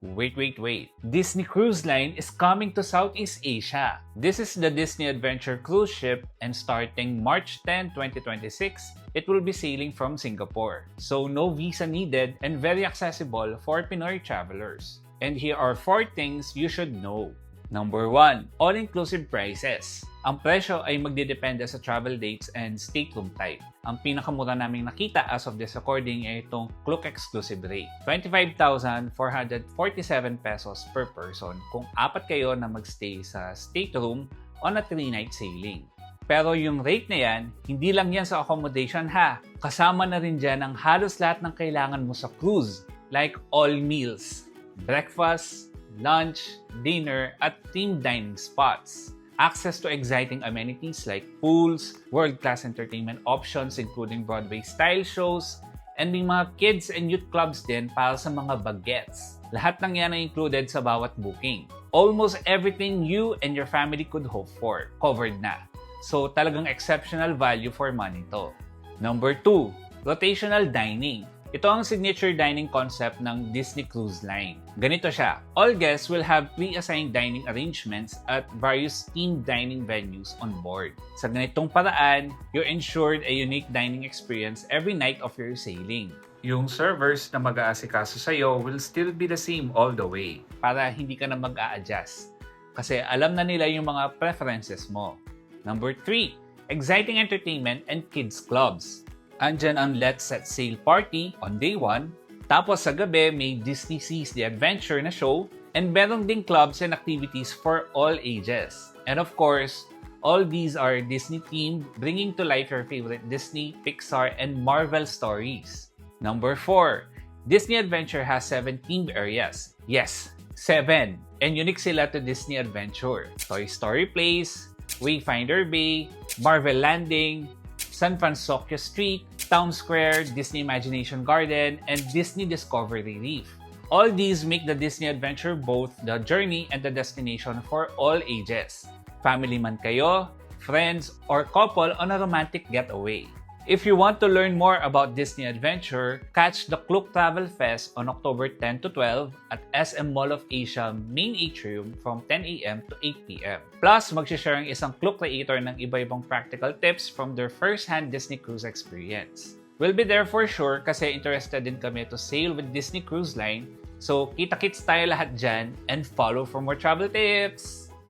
Wait. Disney Cruise Line is coming to Southeast Asia. This is the Disney Adventure cruise ship, and starting March 10, 2026, it will be sailing from Singapore. So no visa needed and very accessible for Pinoy travelers. And here are 4 things you should know. Number 1, all-inclusive prices. Ang presyo ay magdidepende sa travel dates and stateroom type. Ang pinakamura naming nakita as of this recording ay itong Klook exclusive rate. 25,447 pesos per person kung 4 kayo na magstay sa stateroom on a 3-night sailing. Pero yung rate na yan, hindi lang yan sa accommodation ha. Kasama na rin dyan ang halos lahat ng kailangan mo sa cruise, like all meals, breakfast, lunch, dinner, at themed dining spots. Access to exciting amenities like pools, world-class entertainment options including Broadway-style shows, and may mga kids and youth clubs din para sa mga bagets. Lahat ng yan ay included sa bawat booking. Almost everything you and your family could hope for, covered na. So talagang exceptional value for money to. Number 2, rotational dining. Ito ang signature dining concept ng Disney Cruise Line. Ganito siya. All guests will have pre-assigned dining arrangements at various themed dining venues on board. Sa ganitong paraan, you're ensured a unique dining experience every night of your sailing. Yung servers na mag-aasikaso sa'yo will still be the same all the way para hindi ka na mag-a-adjust. Kasi alam na nila yung mga preferences mo. Number 3, exciting entertainment and kids clubs. Andyan ang Let's Set Sail party on day 1. Tapos sa gabi, may Disney Seas The Adventure na show. And meron ding clubs and activities for all ages. And of course, all these are Disney-themed, bringing to life your favorite Disney, Pixar, and Marvel stories. Number 4, Disney Adventure has 7 themed areas. Yes, 7. And unique sila to Disney Adventure. Toy Story Place, Wayfinder Bay, Marvel Landing, San Francisco Street, Town Square, Disney Imagination Garden, and Disney Discovery Reef. All these make the Disney Adventure both the journey and the destination for all ages. Family man kayo, friends, or couple on a romantic getaway. If you want to learn more about Disney Adventure, catch the Klook Travel Fest on October 10 to 12 at SM Mall of Asia Main Atrium from 10 a.m. to 8 p.m. Plus, mag-share ang isang Klook creator ng iba-ibang practical tips from their first-hand Disney cruise experience. We'll be there for sure kasi interested din kami to sail with Disney Cruise Line. So, kita-kits tayo lahat dyan and follow for more travel tips!